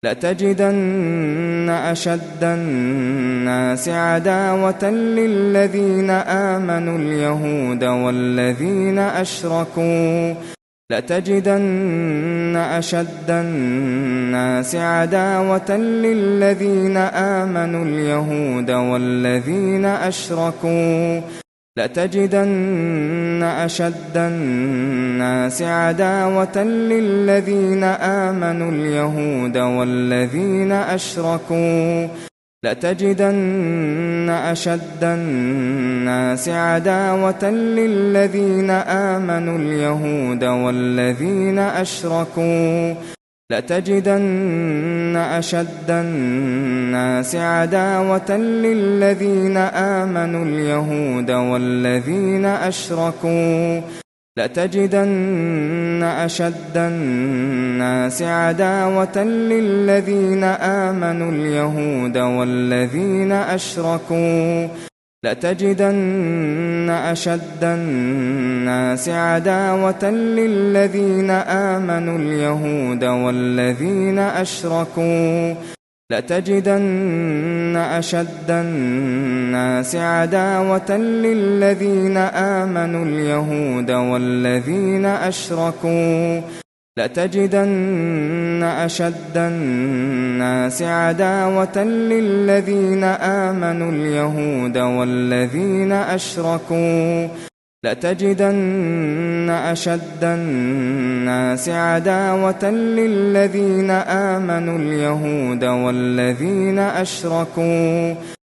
لتجدن أشد الناس عداوة للذين آمنوا اليهود والذين أشركوا لتجدن أشد الناس عداوة للذين آمنوا اليهود والذين أشركوا لتجدن أشد الناس عداوة للذين آمنوا اليهود والذين أشركوا لتجدن أشد الناس عداوة للذين آمنوا اليهود والذين أشركوا لتجدن أشد الناس عداوة للذين آمنوا اليهود والذين أشركوا لتجدن أشد الناس عداوة للذين آمنوا اليهود والذين أشركوا لتجدن أشد الناس عداوة للذين آمنوا اليهود والذين أشركوا لتجدن أشد الناس عداوة للذين آمنوا اليهود والذين أشركوا لتجدن أشد الناس عداوة للذين آمنوا اليهود والذين أشركوا لتجدن أشد الناس عداوة للذين آمنوا اليهود والذين أشركوا